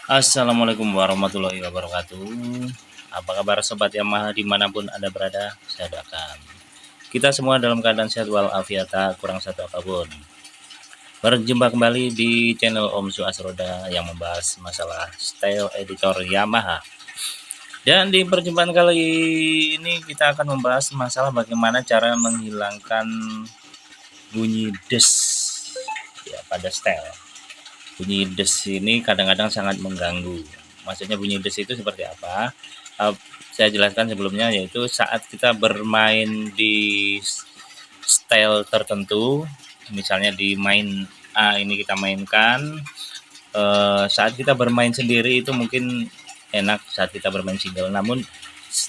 Assalamualaikum warahmatullahi wabarakatuh. Apa kabar sobat Yamaha dimanapun Anda berada? Saya doakan kita semua dalam keadaan sehat walafiat, kurang satu apapun. Berjumpa kembali di channel Om Su Asroda yang membahas masalah style editor Yamaha. Dan di perjumpaan kali ini kita akan membahas masalah bagaimana cara menghilangkan bunyi des ya pada style. Bunyi des ini kadang-kadang sangat mengganggu. Maksudnya bunyi des itu seperti apa? Saya jelaskan sebelumnya, yaitu saat kita bermain di style tertentu, misalnya di main A ini kita mainkan, saat kita bermain sendiri itu mungkin enak saat kita bermain single, namun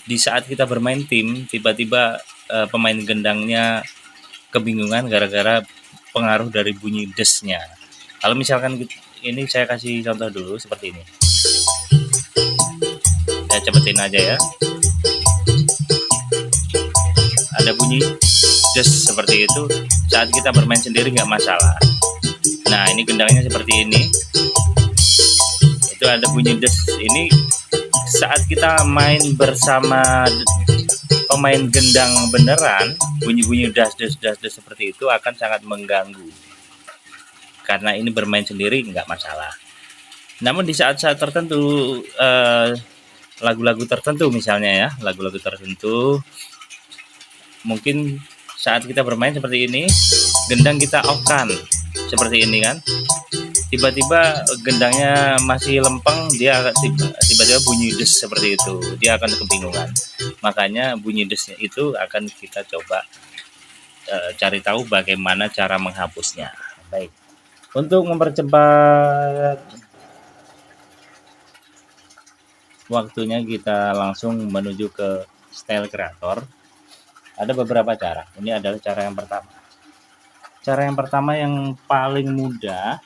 di saat kita bermain tim tiba-tiba pemain gendangnya kebingungan gara-gara pengaruh dari bunyi desnya. Kalau misalkan ini saya kasih contoh dulu seperti ini. Saya cepetin aja ya. Ada bunyi des seperti itu. Saat kita bermain sendiri nggak masalah. Nah, ini gendangnya seperti ini. Itu ada bunyi des. Ini saat kita main bersama pemain gendang beneran, bunyi-bunyi das seperti itu akan sangat mengganggu. Karena ini bermain sendiri nggak masalah. Namun di saat-saat tertentu, lagu-lagu tertentu misalnya ya, lagu-lagu tertentu, mungkin saat kita bermain seperti ini, gendang kita off-kan, seperti ini kan. Tiba-tiba gendangnya masih lempeng, dia tiba-tiba bunyi des seperti itu, dia akan kebingungan. Makanya bunyi desnya itu akan kita coba cari tahu bagaimana cara menghapusnya. Baik. Untuk mempercepat waktunya, kita langsung menuju ke style creator. Ada beberapa cara. Ini adalah cara yang pertama. Cara yang pertama yang paling mudah,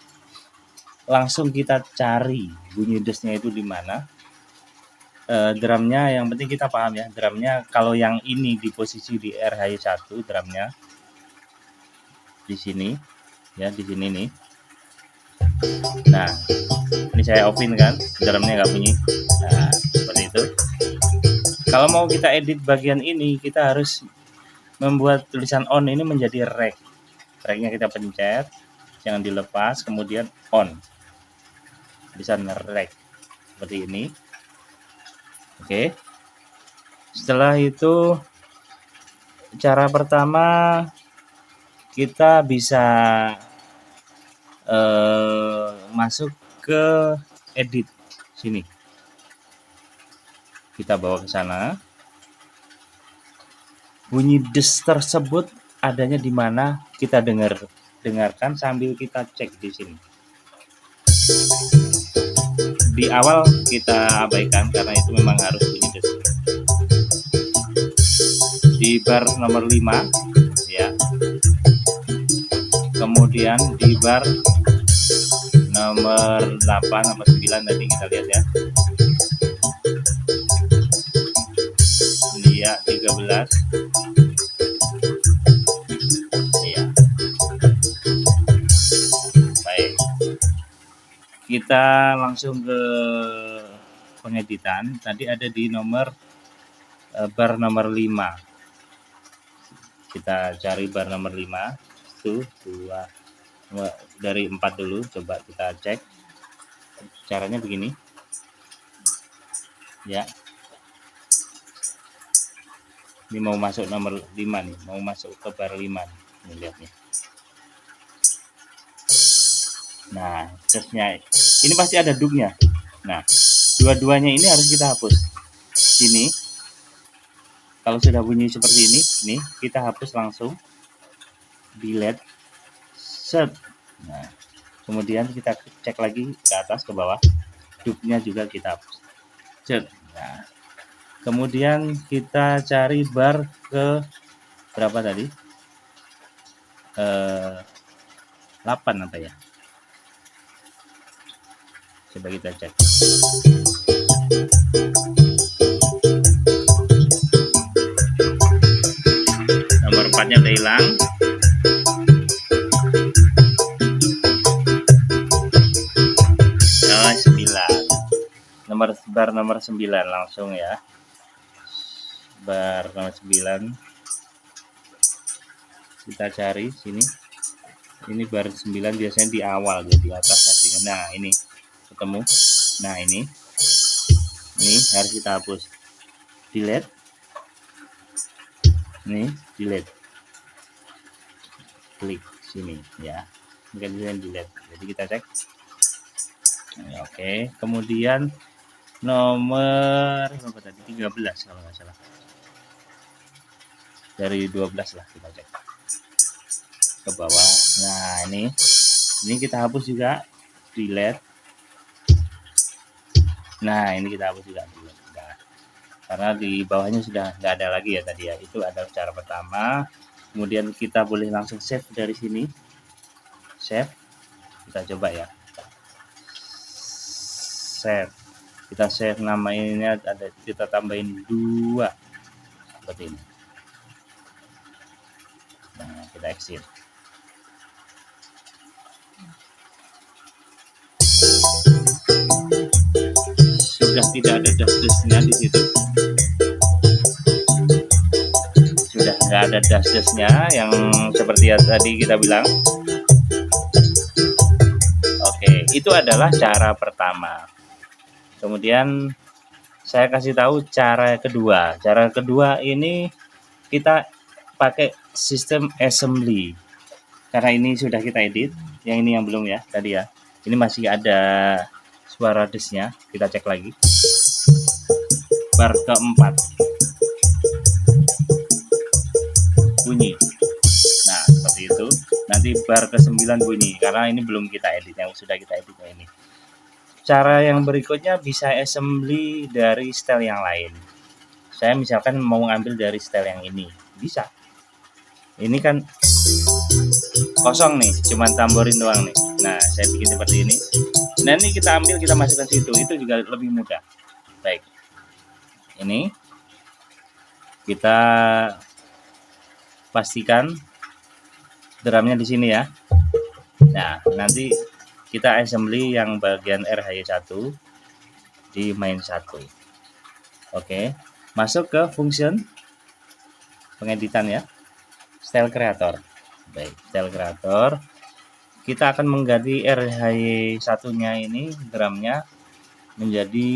langsung kita cari bunyi desnya itu di mana. Drumnya yang penting kita paham ya. Drumnya kalau yang ini di posisi di RH1, drumnya di sini ya, di sini nih. Nah, ini saya offin kan, drumnya nggak bunyi. Nah, seperti itu. Kalau mau kita edit bagian ini, kita harus membuat tulisan on ini menjadi rec. Recnya kita pencet, jangan dilepas, kemudian on. Tulisan rec seperti ini. Oke. Setelah itu, cara pertama kita bisa masuk ke edit sini, kita bawa ke sana. Bunyi des tersebut adanya di mana, kita dengarkan sambil kita cek di sini. Di awal kita abaikan karena itu memang harus bunyi des. Di bar nomor 5 ya. Kemudian di bar nomor 8 nomor 9 tadi kita lihat ya. Dia 13. Iya. Baik. Kita langsung ke pengeditan. Tadi ada di nomor bar nomor 5. Kita cari bar nomor 5. Tuh, 2 dari 4 dulu, coba kita cek. Caranya begini ya. Ini mau masuk nomor 5 nih, mau masuk ke bar 5 nih, lihat nih. Nah, tesnya ini pasti ada dupnya. Nah, dua-duanya ini harus kita hapus. Sini kalau sudah bunyi seperti ini, nih kita hapus langsung, delete, set. Nah, kemudian kita cek lagi ke atas ke bawah, dupnya juga kita hapus, set. Nah, kemudian kita cari bar ke berapa tadi? 8 apa ya? Coba kita cek. Nomor 4-nya udah hilang. Oh, 9. bar nomor 9 langsung ya. Bar nomor 9 kita cari sini. Ini bar 9 biasanya di awal ya, di atas artinya. Nah, ini ketemu. Nah, ini harus kita hapus. Delete. Nih, delete. Klik sini ya. Kemudian delete. Jadi kita cek. Nah, oke. Kemudian nomor berapa tadi? 13 kalau nggak salah. Dari 12 lah kita cek ke bawah. Nah, ini kita hapus juga, delete. Nah, ini kita hapus juga, delete. Nah, karena di bawahnya sudah nggak ada lagi ya tadi ya. Itu adalah cara pertama. Kemudian kita boleh langsung save dari sini. Save. Kita coba ya. Save. Kita save, nama ini ada, kita tambahin 2 seperti ini. Nah, kita exit. Sudah tidak ada dash-dashnya di situ. Sudah nggak ada dash-dashnya yang seperti yang tadi kita bilang. Oke, itu adalah cara pertama. Kemudian saya kasih tahu cara kedua. Cara kedua ini kita pakai sistem assembly. Karena ini sudah kita edit, yang ini yang belum ya tadi ya. Ini masih ada suara dashnya, kita cek lagi. Bar keempat bunyi. Nah, seperti itu. Nanti bar ke-9 bunyi karena ini belum kita edit, yang sudah kita edit ini. Cara yang berikutnya bisa assembly dari style yang lain. Saya misalkan mau ngambil dari style yang ini, bisa. Ini kan kosong nih, cuman tamborin doang nih. Nah, saya bikin seperti ini. Nah, ini kita ambil, kita masukkan situ, itu juga lebih mudah. Baik, ini kita pastikan drumnya di sini ya. Nah, nanti kita assembly yang bagian RH1 di main 1. Oke, masuk ke function pengeditan ya, style creator. Baik, style creator. Kita akan mengganti RH1 nya ini, drumnya menjadi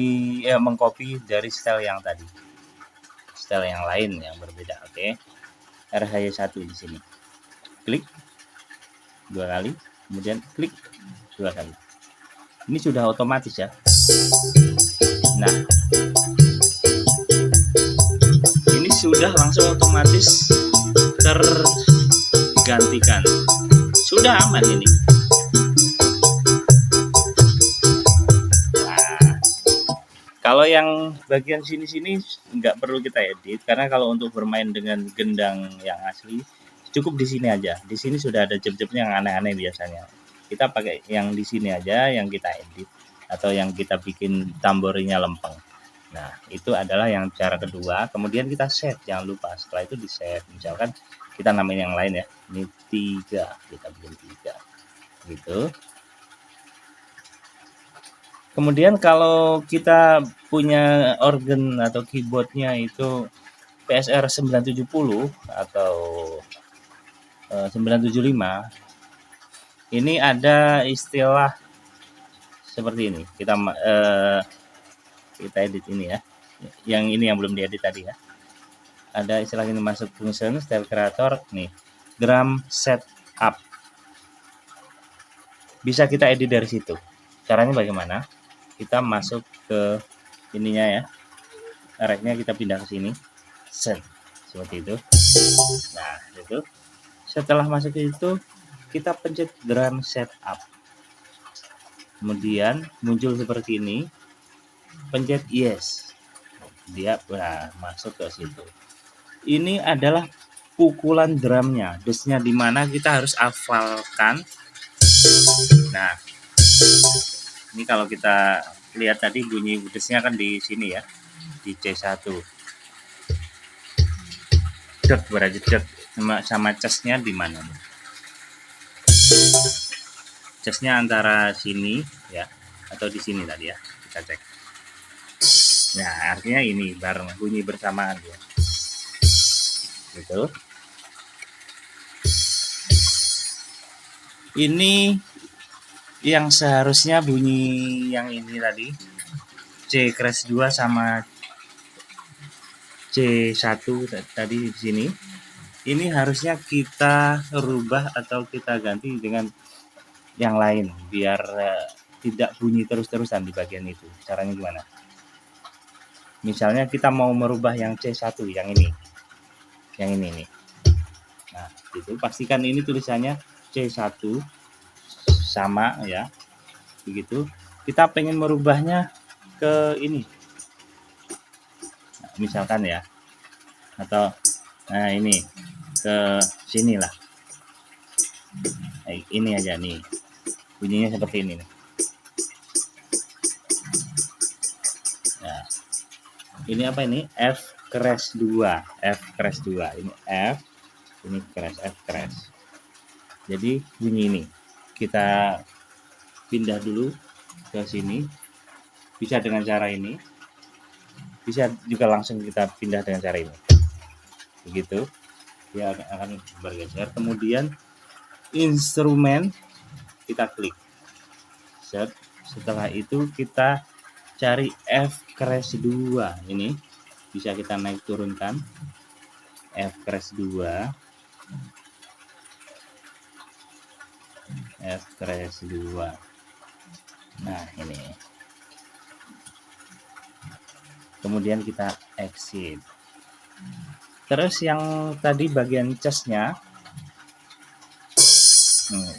mengcopy dari style yang tadi, style yang lain yang berbeda. Oke, RH1 di sini, klik 2 kali, kemudian klik 2 kali. Ini sudah otomatis ya. Nah, ini sudah langsung otomatis tergantikan. Sudah aman ini. Nah, kalau yang bagian sini-sini nggak perlu kita edit, karena kalau untuk bermain dengan gendang yang asli cukup di sini aja. Di sini sudah ada jeb-jebnya yang aneh-aneh biasanya. Kita pakai yang di sini aja, yang kita edit atau yang kita bikin tamborinya lempeng. Nah, itu adalah yang cara kedua. Kemudian kita save, jangan lupa. Setelah itu di save. Misalkan kita namain yang lain ya. Ini 3, kita bikin 3. Gitu. Kemudian kalau kita punya organ atau keyboardnya itu PSR 970 atau 975, ini ada istilah seperti ini. Kita edit ini ya. Yang ini yang belum diedit tadi ya. Ada istilah ini, masuk function style creator nih, drum setup. Bisa kita edit dari situ. Caranya bagaimana? Kita masuk ke ininya ya. Racknya kita pindah ke sini. Set. Seperti itu. Nah, itu. Setelah masuk ke itu, kita pencet drum setup. Kemudian muncul seperti ini. Pencet yes. Dia masuk ke situ. Ini adalah pukulan drumnya, dashnya di mana kita harus hafalkan. Nah, ini kalau kita lihat tadi bunyi dashnya kan di sini ya, di C1. Dek berarti dek sama chestnya di mana? Chestnya antara sini ya, atau di sini tadi ya, kita cek. Nah, artinya ini bareng bunyi bersamaan ya. Gitu. Ini yang seharusnya bunyi yang ini tadi C crash 2 sama C1 tadi di sini. Ini harusnya kita rubah atau kita ganti dengan yang lain biar tidak bunyi terus-terusan di bagian itu. Caranya gimana? Misalnya kita mau merubah yang C1 yang ini. Yang ini nih. Nah, itu pastikan ini tulisannya C1 sama ya. Begitu. Kita pengen merubahnya ke ini. Nah, misalkan ya. Atau nah ini ke sini lah. Nah, ini aja nih. Bunyinya seperti ini nih. Nah, ini apa ini? F crash 2. F crash 2. Ini F, ini crash, F crash. Jadi bunyi ini. Kita pindah dulu ke sini. Bisa dengan cara ini. Bisa juga langsung kita pindah dengan cara ini. Begitu. Dia akan bergeser. Kemudian instrumen kita klik. Setelah itu kita cari F crash 2 ini bisa kita naik turunkan F crash 2 F crash 2. Nah ini kemudian kita exit. Terus yang tadi bagian casnya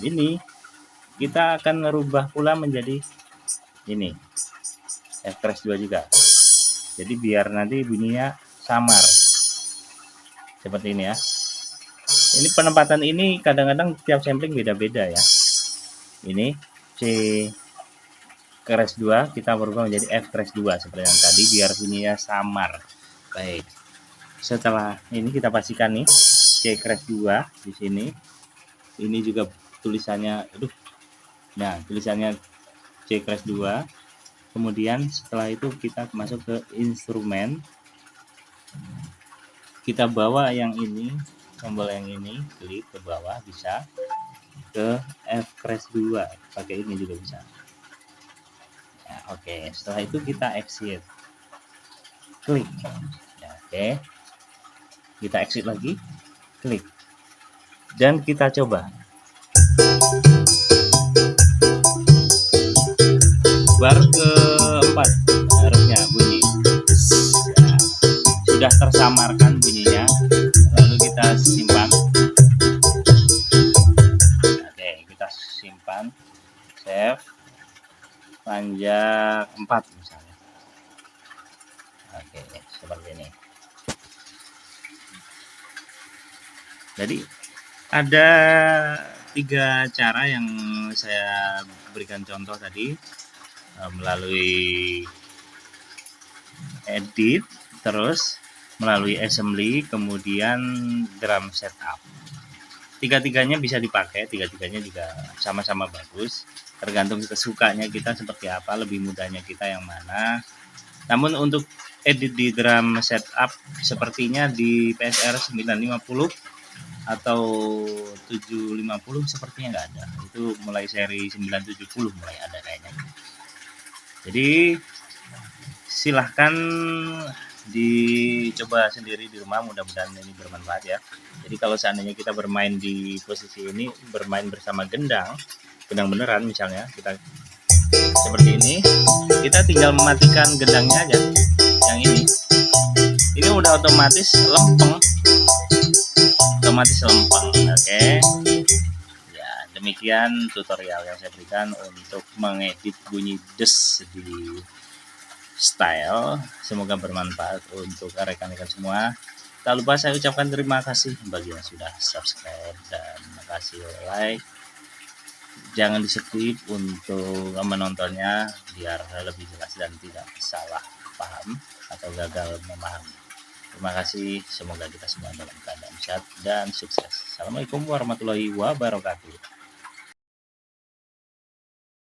ini kita akan merubah pula menjadi ini F crash 2 juga. Jadi biar nanti bunyinya samar seperti ini ya. Ini penempatan ini kadang-kadang tiap sampling beda-beda ya. Ini C crash 2 kita berubah menjadi F crash 2 seperti yang tadi biar bunyinya samar. Baik. Setelah ini kita pastikan nih C crash 2 di sini. Ini juga tulisannya Nah, tulisannya C crash 2. Kemudian setelah itu kita masuk ke instrumen. Kita bawa yang ini, tombol yang ini, klik ke bawah bisa. Ke F crash 2 pakai ini juga bisa. Nah, oke, setelah itu kita exit. Klik. Ya, oke. Kita exit lagi. Klik. Dan kita coba. Bar keempat harusnya bunyi. Nah, sudah tersamarkan bunyinya. Lalu kita simpan. Oke, kita simpan. Save. Panjang 4 misalnya. Oke, seperti ini. Jadi ada 3 cara yang saya berikan contoh tadi melalui edit, terus melalui assembly, kemudian drum setup. Tiga-tiganya bisa dipakai, tiga-tiganya juga sama-sama bagus. Tergantung kesukanya kita seperti apa, lebih mudahnya kita yang mana. Namun untuk edit di drum setup sepertinya di PSR 950 atau 750 sepertinya nggak ada. Itu mulai seri 970 mulai ada kayaknya. Jadi silahkan dicoba sendiri di rumah, mudah-mudahan ini bermanfaat ya. Jadi kalau seandainya kita bermain di posisi ini, bermain bersama gendang beneran misalnya, kita seperti ini, kita tinggal mematikan gendangnya aja yang ini udah otomatis lempeng. Oke ya, demikian tutorial yang saya berikan untuk mengedit bunyi des di style. Semoga bermanfaat untuk rekan-rekan semua. Tak lupa saya ucapkan terima kasih bagi yang sudah subscribe dan kasih like. Jangan di skip untuk menontonnya biar lebih jelas dan tidak salah paham atau gagal memahami. Terima kasih, semoga kita semua dalam keadaan sehat dan sukses. Assalamualaikum warahmatullahi wabarakatuh.